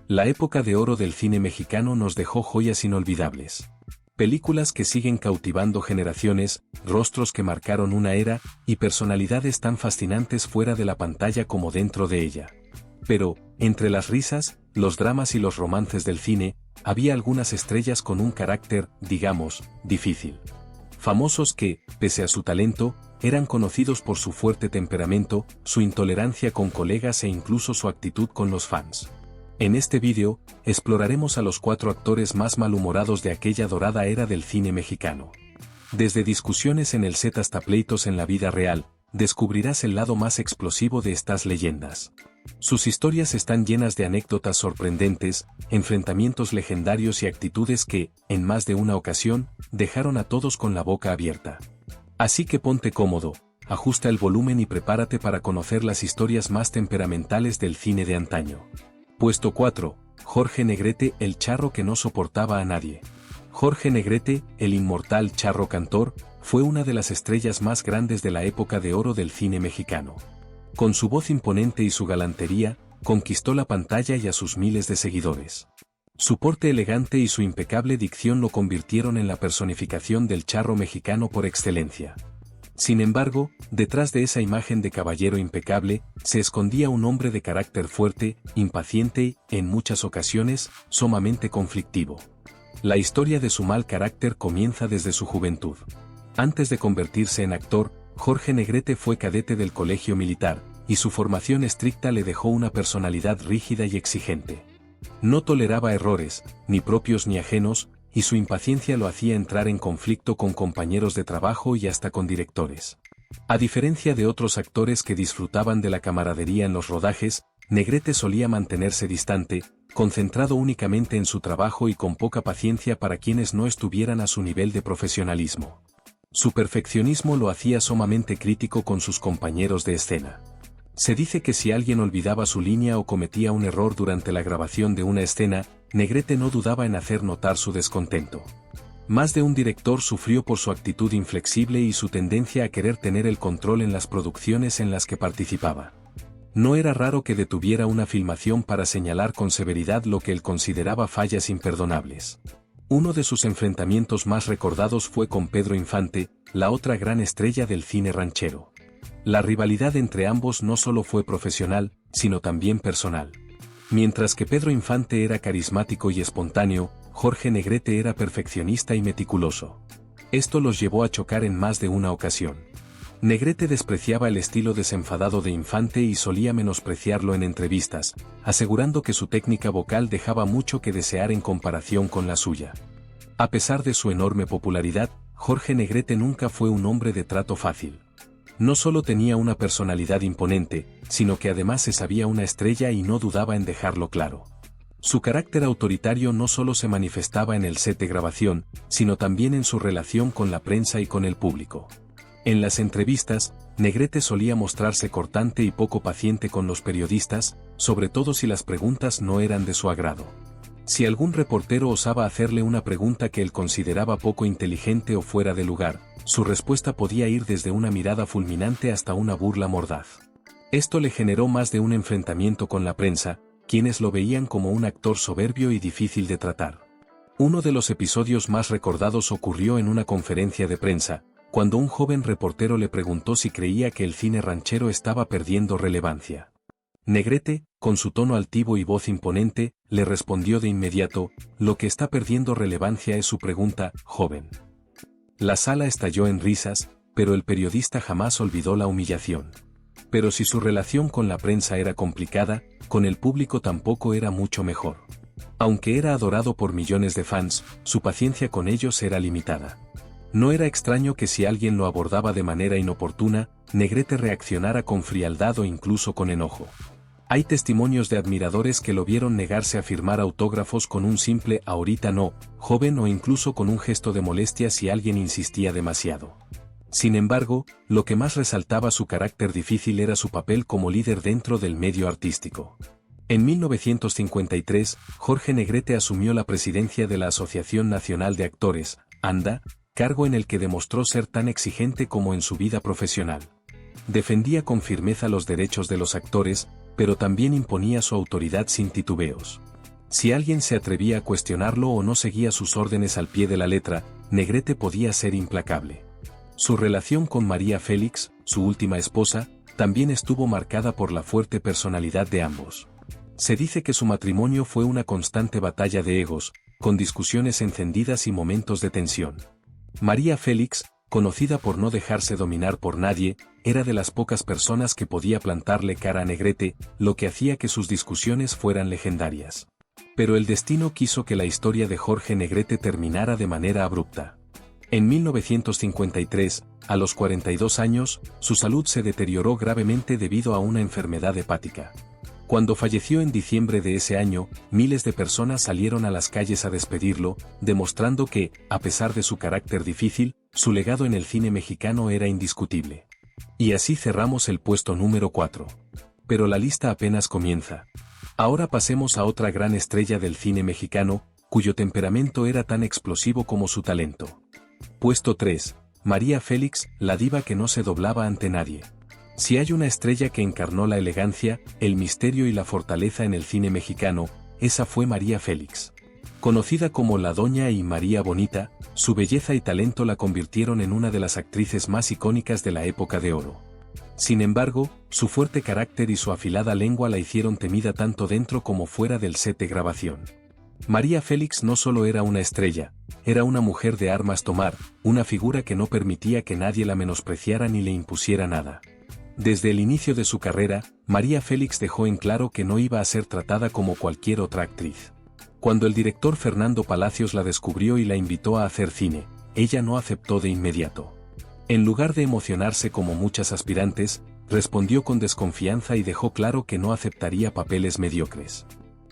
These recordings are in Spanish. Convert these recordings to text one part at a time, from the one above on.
La época de oro del cine mexicano nos dejó joyas inolvidables. Películas que siguen cautivando generaciones, rostros que marcaron una era, y personalidades tan fascinantes fuera de la pantalla como dentro de ella. Pero, entre las risas, los dramas y los romances del cine, había algunas estrellas con un carácter, digamos, difícil. Famosos que, pese a su talento, eran conocidos por su fuerte temperamento, su intolerancia con colegas e incluso su actitud con los fans. En este vídeo, exploraremos a los 4 actores más malhumorados de aquella dorada era del cine mexicano. Desde discusiones en el set hasta pleitos en la vida real, descubrirás el lado más explosivo de estas leyendas. Sus historias están llenas de anécdotas sorprendentes, enfrentamientos legendarios y actitudes que, en más de una ocasión, dejaron a todos con la boca abierta. Así que ponte cómodo, ajusta el volumen y prepárate para conocer las historias más temperamentales del cine de antaño. Puesto 4. Jorge Negrete, el charro que no soportaba a nadie. Jorge Negrete, el inmortal charro cantor, fue una de las estrellas más grandes de la época de oro del cine mexicano. Con su voz imponente y su galantería, conquistó la pantalla y a sus miles de seguidores. Su porte elegante y su impecable dicción lo convirtieron en la personificación del charro mexicano por excelencia. Sin embargo, detrás de esa imagen de caballero impecable, se escondía un hombre de carácter fuerte, impaciente y, en muchas ocasiones, sumamente conflictivo. La historia de su mal carácter comienza desde su juventud. Antes de convertirse en actor, Jorge Negrete fue cadete del colegio militar, y su formación estricta le dejó una personalidad rígida y exigente. No toleraba errores, ni propios ni ajenos, y su impaciencia lo hacía entrar en conflicto con compañeros de trabajo y hasta con directores. A diferencia de otros actores que disfrutaban de la camaradería en los rodajes, Negrete solía mantenerse distante, concentrado únicamente en su trabajo y con poca paciencia para quienes no estuvieran a su nivel de profesionalismo. Su perfeccionismo lo hacía sumamente crítico con sus compañeros de escena. Se dice que si alguien olvidaba su línea o cometía un error durante la grabación de una escena, Negrete no dudaba en hacer notar su descontento. Más de un director sufrió por su actitud inflexible y su tendencia a querer tener el control en las producciones en las que participaba. No era raro que detuviera una filmación para señalar con severidad lo que él consideraba fallas imperdonables. Uno de sus enfrentamientos más recordados fue con Pedro Infante, la otra gran estrella del cine ranchero. La rivalidad entre ambos no solo fue profesional, sino también personal. Mientras que Pedro Infante era carismático y espontáneo, Jorge Negrete era perfeccionista y meticuloso. Esto los llevó a chocar en más de una ocasión. Negrete despreciaba el estilo desenfadado de Infante y solía menospreciarlo en entrevistas, asegurando que su técnica vocal dejaba mucho que desear en comparación con la suya. A pesar de su enorme popularidad, Jorge Negrete nunca fue un hombre de trato fácil. No solo tenía una personalidad imponente, sino que además se sabía una estrella y no dudaba en dejarlo claro. Su carácter autoritario no solo se manifestaba en el set de grabación, sino también en su relación con la prensa y con el público. En las entrevistas, Negrete solía mostrarse cortante y poco paciente con los periodistas, sobre todo si las preguntas no eran de su agrado. Si algún reportero osaba hacerle una pregunta que él consideraba poco inteligente o fuera de lugar, su respuesta podía ir desde una mirada fulminante hasta una burla mordaz. Esto le generó más de un enfrentamiento con la prensa, quienes lo veían como un actor soberbio y difícil de tratar. Uno de los episodios más recordados ocurrió en una conferencia de prensa, cuando un joven reportero le preguntó si creía que el cine ranchero estaba perdiendo relevancia. Negrete, con su tono altivo y voz imponente, le respondió de inmediato: "Lo que está perdiendo relevancia es su pregunta, joven". La sala estalló en risas, pero el periodista jamás olvidó la humillación. Pero si su relación con la prensa era complicada, con el público tampoco era mucho mejor. Aunque era adorado por millones de fans, su paciencia con ellos era limitada. No era extraño que si alguien lo abordaba de manera inoportuna, Negrete reaccionara con frialdad o incluso con enojo. Hay testimonios de admiradores que lo vieron negarse a firmar autógrafos con un simple "ahorita no", joven, o incluso con un gesto de molestia si alguien insistía demasiado. Sin embargo, lo que más resaltaba su carácter difícil era su papel como líder dentro del medio artístico. En 1953, Jorge Negrete asumió la presidencia de la Asociación Nacional de Actores, ANDA, cargo en el que demostró ser tan exigente como en su vida profesional. Defendía con firmeza los derechos de los actores, pero también imponía su autoridad sin titubeos. Si alguien se atrevía a cuestionarlo o no seguía sus órdenes al pie de la letra, Negrete podía ser implacable. Su relación con María Félix, su última esposa, también estuvo marcada por la fuerte personalidad de ambos. Se dice que su matrimonio fue una constante batalla de egos, con discusiones encendidas y momentos de tensión. María Félix, conocida por no dejarse dominar por nadie, era de las pocas personas que podía plantarle cara a Negrete, lo que hacía que sus discusiones fueran legendarias. Pero el destino quiso que la historia de Jorge Negrete terminara de manera abrupta. En 1953, a los 42 años, su salud se deterioró gravemente debido a una enfermedad hepática. Cuando falleció en diciembre de ese año, miles de personas salieron a las calles a despedirlo, demostrando que, a pesar de su carácter difícil, su legado en el cine mexicano era indiscutible. Y así cerramos el puesto número 4. Pero la lista apenas comienza. Ahora pasemos a otra gran estrella del cine mexicano, cuyo temperamento era tan explosivo como su talento. Puesto 3. María Félix, la diva que no se doblaba ante nadie. Si hay una estrella que encarnó la elegancia, el misterio y la fortaleza en el cine mexicano, esa fue María Félix. Conocida como la Doña y María Bonita, su belleza y talento la convirtieron en una de las actrices más icónicas de la época de oro. Sin embargo, su fuerte carácter y su afilada lengua la hicieron temida tanto dentro como fuera del set de grabación. María Félix no solo era una estrella, era una mujer de armas tomar, una figura que no permitía que nadie la menospreciara ni le impusiera nada. Desde el inicio de su carrera, María Félix dejó en claro que no iba a ser tratada como cualquier otra actriz. Cuando el director Fernando Palacios la descubrió y la invitó a hacer cine, ella no aceptó de inmediato. En lugar de emocionarse como muchas aspirantes, respondió con desconfianza y dejó claro que no aceptaría papeles mediocres.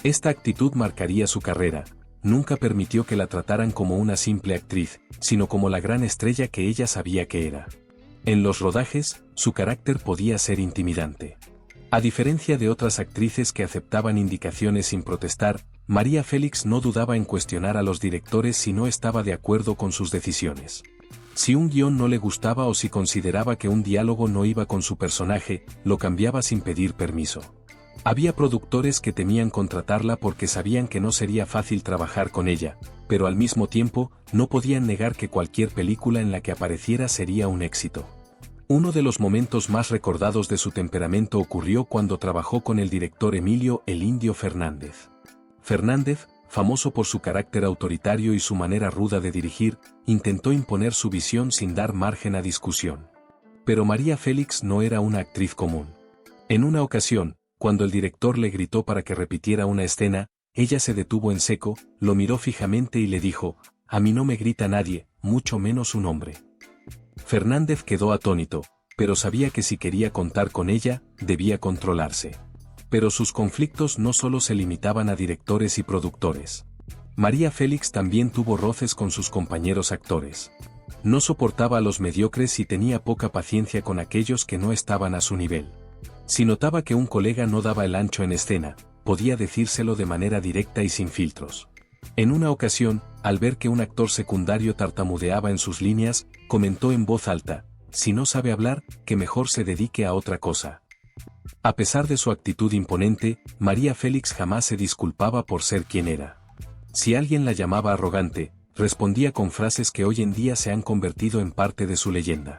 Esta actitud marcaría su carrera. Nunca permitió que la trataran como una simple actriz, sino como la gran estrella que ella sabía que era. En los rodajes, su carácter podía ser intimidante. A diferencia de otras actrices que aceptaban indicaciones sin protestar, María Félix no dudaba en cuestionar a los directores si no estaba de acuerdo con sus decisiones. Si un guión no le gustaba o si consideraba que un diálogo no iba con su personaje, lo cambiaba sin pedir permiso. Había productores que temían contratarla porque sabían que no sería fácil trabajar con ella, pero al mismo tiempo, no podían negar que cualquier película en la que apareciera sería un éxito. Uno de los momentos más recordados de su temperamento ocurrió cuando trabajó con el director Emilio "El Indio" Fernández. Fernández, famoso por su carácter autoritario y su manera ruda de dirigir, intentó imponer su visión sin dar margen a discusión. Pero María Félix no era una actriz común. En una ocasión, cuando el director le gritó para que repitiera una escena, ella se detuvo en seco, lo miró fijamente y le dijo: "A mí no me grita nadie, mucho menos un hombre". Fernández quedó atónito, pero sabía que si quería contar con ella, debía controlarse. Pero sus conflictos no solo se limitaban a directores y productores. María Félix también tuvo roces con sus compañeros actores. No soportaba a los mediocres y tenía poca paciencia con aquellos que no estaban a su nivel. Si notaba que un colega no daba el ancho en escena, podía decírselo de manera directa y sin filtros. En una ocasión, al ver que un actor secundario tartamudeaba en sus líneas, comentó en voz alta: "Si no sabe hablar, que mejor se dedique a otra cosa". A pesar de su actitud imponente, María Félix jamás se disculpaba por ser quien era. Si alguien la llamaba arrogante, respondía con frases que hoy en día se han convertido en parte de su leyenda.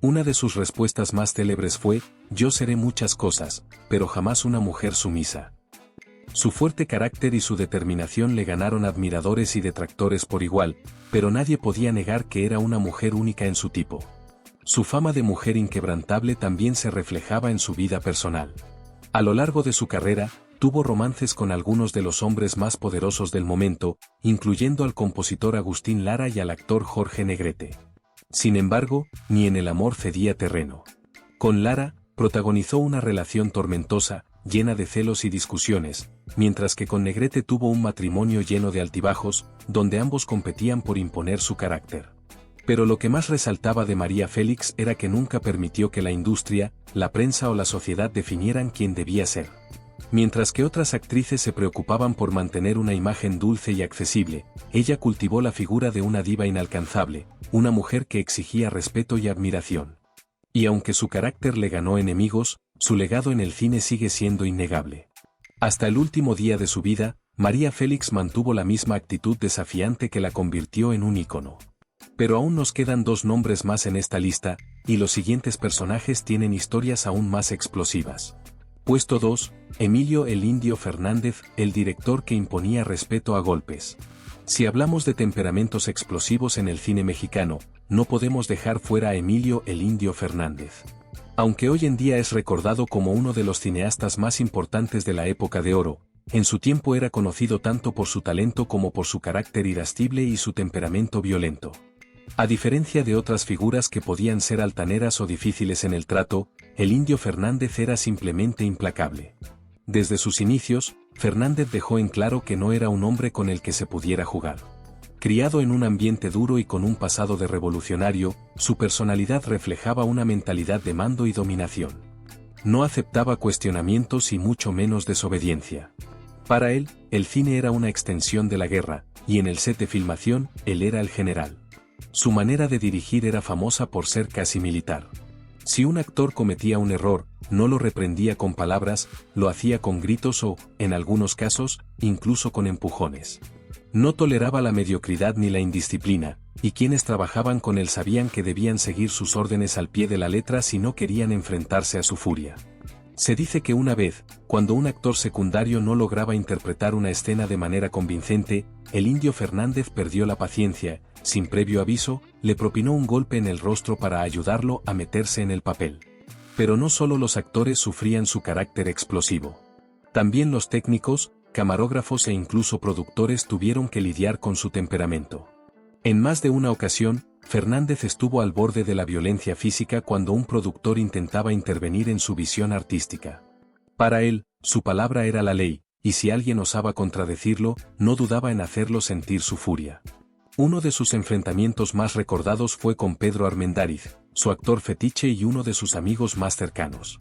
Una de sus respuestas más célebres fue: "Yo seré muchas cosas, pero jamás una mujer sumisa". Su fuerte carácter y su determinación le ganaron admiradores y detractores por igual, pero nadie podía negar que era una mujer única en su tipo. Su fama de mujer inquebrantable también se reflejaba en su vida personal. A lo largo de su carrera, tuvo romances con algunos de los hombres más poderosos del momento, incluyendo al compositor Agustín Lara y al actor Jorge Negrete. Sin embargo, ni en el amor cedía terreno. Con Lara, protagonizó una relación tormentosa, llena de celos y discusiones, mientras que con Negrete tuvo un matrimonio lleno de altibajos, donde ambos competían por imponer su carácter. Pero lo que más resaltaba de María Félix era que nunca permitió que la industria, la prensa o la sociedad definieran quién debía ser. Mientras que otras actrices se preocupaban por mantener una imagen dulce y accesible, ella cultivó la figura de una diva inalcanzable, una mujer que exigía respeto y admiración. Y aunque su carácter le ganó enemigos, su legado en el cine sigue siendo innegable. Hasta el último día de su vida, María Félix mantuvo la misma actitud desafiante que la convirtió en un ícono. Pero aún nos quedan 2 nombres más en esta lista, y los siguientes personajes tienen historias aún más explosivas. Puesto 2, Emilio el Indio Fernández, el director que imponía respeto a golpes. Si hablamos de temperamentos explosivos en el cine mexicano, no podemos dejar fuera a Emilio el Indio Fernández. Aunque hoy en día es recordado como uno de los cineastas más importantes de la época de oro, en su tiempo era conocido tanto por su talento como por su carácter irascible y su temperamento violento. A diferencia de otras figuras que podían ser altaneras o difíciles en el trato, el Indio Fernández era simplemente implacable. Desde sus inicios, Fernández dejó en claro que no era un hombre con el que se pudiera jugar. Criado en un ambiente duro y con un pasado de revolucionario, su personalidad reflejaba una mentalidad de mando y dominación. No aceptaba cuestionamientos y mucho menos desobediencia. Para él, el cine era una extensión de la guerra, y en el set de filmación, él era el general. Su manera de dirigir era famosa por ser casi militar. Si un actor cometía un error, no lo reprendía con palabras, lo hacía con gritos o, en algunos casos, incluso con empujones. No toleraba la mediocridad ni la indisciplina, y quienes trabajaban con él sabían que debían seguir sus órdenes al pie de la letra si no querían enfrentarse a su furia. Se dice que una vez, cuando un actor secundario no lograba interpretar una escena de manera convincente, el Indio Fernández perdió la paciencia, sin previo aviso, le propinó un golpe en el rostro para ayudarlo a meterse en el papel. Pero no solo los actores sufrían su carácter explosivo. También los técnicos, camarógrafos e incluso productores tuvieron que lidiar con su temperamento. En más de una ocasión, Fernández estuvo al borde de la violencia física cuando un productor intentaba intervenir en su visión artística. Para él, su palabra era la ley, y si alguien osaba contradecirlo, no dudaba en hacerlo sentir su furia. Uno de sus enfrentamientos más recordados fue con Pedro Armendáriz, su actor fetiche y uno de sus amigos más cercanos.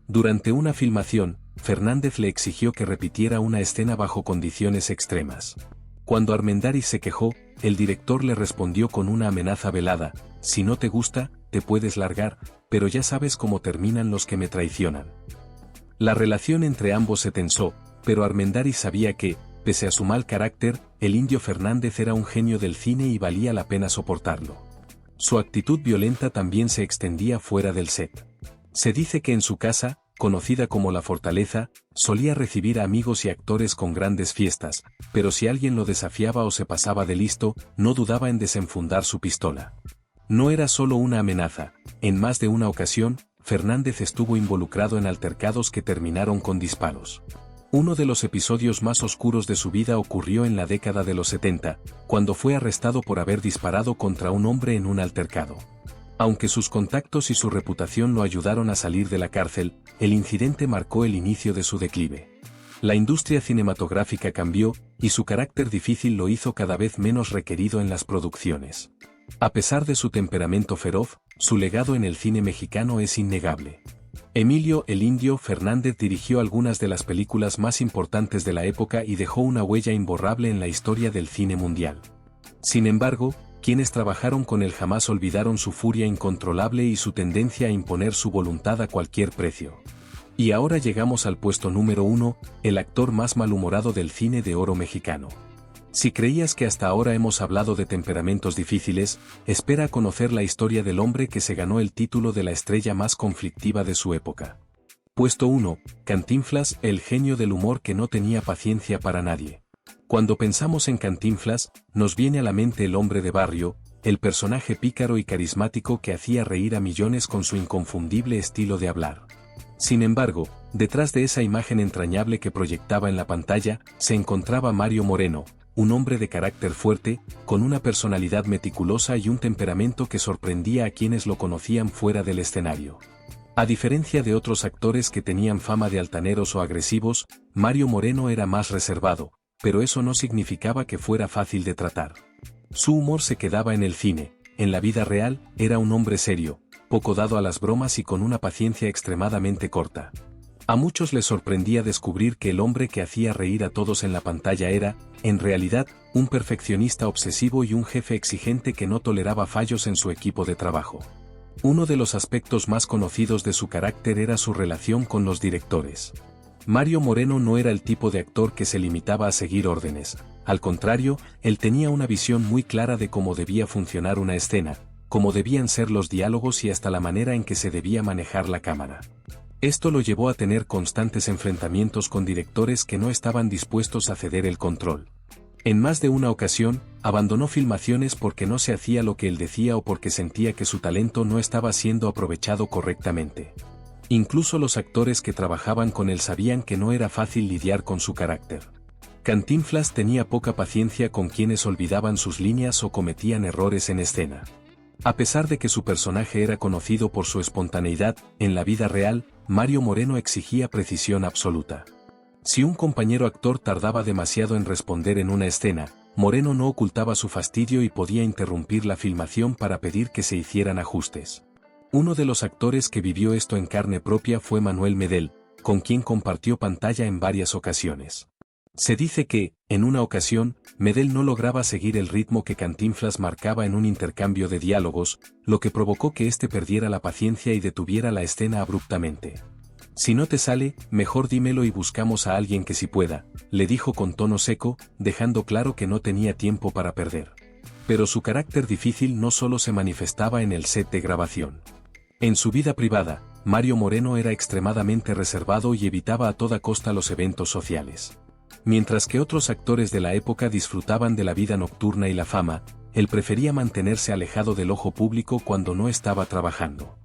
Durante una filmación, Fernández le exigió que repitiera una escena bajo condiciones extremas. Cuando Armendáriz se quejó, el director le respondió con una amenaza velada: si no te gusta, te puedes largar, pero ya sabes cómo terminan los que me traicionan. La relación entre ambos se tensó, pero Armendáriz sabía que, pese a su mal carácter, el Indio Fernández era un genio del cine y valía la pena soportarlo. Su actitud violenta también se extendía fuera del set. Se dice que en su casa, conocida como La Fortaleza, solía recibir a amigos y actores con grandes fiestas, pero si alguien lo desafiaba o se pasaba de listo, no dudaba en desenfundar su pistola. No era solo una amenaza, en más de una ocasión, Fernández estuvo involucrado en altercados que terminaron con disparos. Uno de los episodios más oscuros de su vida ocurrió en la década de los 70, cuando fue arrestado por haber disparado contra un hombre en un altercado. Aunque sus contactos y su reputación lo ayudaron a salir de la cárcel, el incidente marcó el inicio de su declive. La industria cinematográfica cambió, y su carácter difícil lo hizo cada vez menos requerido en las producciones. A pesar de su temperamento feroz, su legado en el cine mexicano es innegable. Emilio el Indio Fernández dirigió algunas de las películas más importantes de la época y dejó una huella imborrable en la historia del cine mundial. Sin embargo, quienes trabajaron con él jamás olvidaron su furia incontrolable y su tendencia a imponer su voluntad a cualquier precio. Y ahora llegamos al puesto número 1, el actor más malhumorado del cine de oro mexicano. Si creías que hasta ahora hemos hablado de temperamentos difíciles, espera a conocer la historia del hombre que se ganó el título de la estrella más conflictiva de su época. Puesto 1, Cantinflas, el genio del humor que no tenía paciencia para nadie. Cuando pensamos en Cantinflas, nos viene a la mente el hombre de barrio, el personaje pícaro y carismático que hacía reír a millones con su inconfundible estilo de hablar. Sin embargo, detrás de esa imagen entrañable que proyectaba en la pantalla, se encontraba Mario Moreno, un hombre de carácter fuerte, con una personalidad meticulosa y un temperamento que sorprendía a quienes lo conocían fuera del escenario. A diferencia de otros actores que tenían fama de altaneros o agresivos, Mario Moreno era más reservado, pero eso no significaba que fuera fácil de tratar. Su humor se quedaba en el cine, en la vida real, era un hombre serio, poco dado a las bromas y con una paciencia extremadamente corta. A muchos les sorprendía descubrir que el hombre que hacía reír a todos en la pantalla era, en realidad, un perfeccionista obsesivo y un jefe exigente que no toleraba fallos en su equipo de trabajo. Uno de los aspectos más conocidos de su carácter era su relación con los directores. Mario Moreno no era el tipo de actor que se limitaba a seguir órdenes, al contrario, él tenía una visión muy clara de cómo debía funcionar una escena, cómo debían ser los diálogos y hasta la manera en que se debía manejar la cámara. Esto lo llevó a tener constantes enfrentamientos con directores que no estaban dispuestos a ceder el control. En más de una ocasión, abandonó filmaciones porque no se hacía lo que él decía o porque sentía que su talento no estaba siendo aprovechado correctamente. Incluso los actores que trabajaban con él sabían que no era fácil lidiar con su carácter. Cantinflas tenía poca paciencia con quienes olvidaban sus líneas o cometían errores en escena. A pesar de que su personaje era conocido por su espontaneidad, en la vida real, Mario Moreno exigía precisión absoluta. Si un compañero actor tardaba demasiado en responder en una escena, Moreno no ocultaba su fastidio y podía interrumpir la filmación para pedir que se hicieran ajustes. Uno de los actores que vivió esto en carne propia fue Manuel Medel, con quien compartió pantalla en varias ocasiones. Se dice que, en una ocasión, Medel no lograba seguir el ritmo que Cantinflas marcaba en un intercambio de diálogos, lo que provocó que éste perdiera la paciencia y detuviera la escena abruptamente. «Si no te sale, mejor dímelo y buscamos a alguien que sí pueda», le dijo con tono seco, dejando claro que no tenía tiempo para perder. Pero su carácter difícil no solo se manifestaba en el set de grabación. En su vida privada, Mario Moreno era extremadamente reservado y evitaba a toda costa los eventos sociales. Mientras que otros actores de la época disfrutaban de la vida nocturna y la fama, él prefería mantenerse alejado del ojo público cuando no estaba trabajando.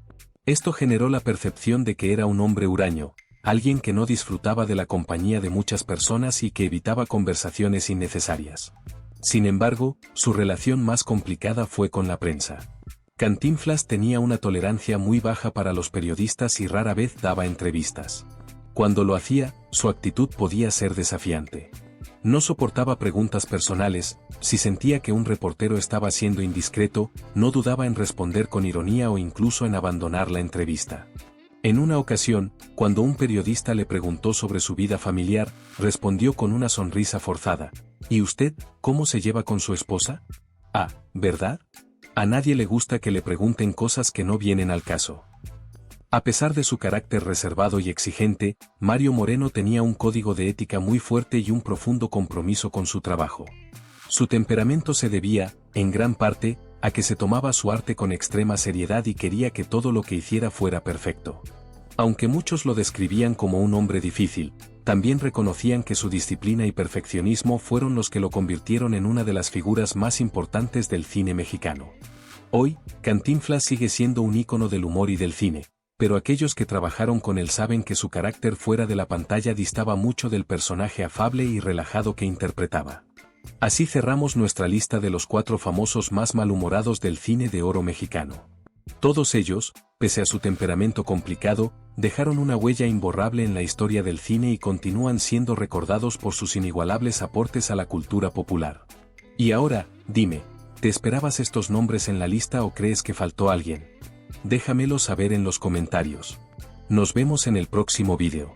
Esto generó la percepción de que era un hombre huraño, alguien que no disfrutaba de la compañía de muchas personas y que evitaba conversaciones innecesarias. Sin embargo, su relación más complicada fue con la prensa. Cantinflas tenía una tolerancia muy baja para los periodistas y rara vez daba entrevistas. Cuando lo hacía, su actitud podía ser desafiante. No soportaba preguntas personales, si sentía que un reportero estaba siendo indiscreto, no dudaba en responder con ironía o incluso en abandonar la entrevista. En una ocasión, cuando un periodista le preguntó sobre su vida familiar, respondió con una sonrisa forzada: «¿Y usted, cómo se lleva con su esposa? Ah, ¿verdad? A nadie le gusta que le pregunten cosas que no vienen al caso». A pesar de su carácter reservado y exigente, Mario Moreno tenía un código de ética muy fuerte y un profundo compromiso con su trabajo. Su temperamento se debía, en gran parte, a que se tomaba su arte con extrema seriedad y quería que todo lo que hiciera fuera perfecto. Aunque muchos lo describían como un hombre difícil, también reconocían que su disciplina y perfeccionismo fueron los que lo convirtieron en una de las figuras más importantes del cine mexicano. Hoy, Cantinflas sigue siendo un ícono del humor y del cine, pero aquellos que trabajaron con él saben que su carácter fuera de la pantalla distaba mucho del personaje afable y relajado que interpretaba. Así cerramos nuestra lista de los 4 famosos más malhumorados del cine de oro mexicano. Todos ellos, pese a su temperamento complicado, dejaron una huella imborrable en la historia del cine y continúan siendo recordados por sus inigualables aportes a la cultura popular. Y ahora, dime, ¿te esperabas estos nombres en la lista o crees que faltó alguien? Déjamelo saber en los comentarios. Nos vemos en el próximo video.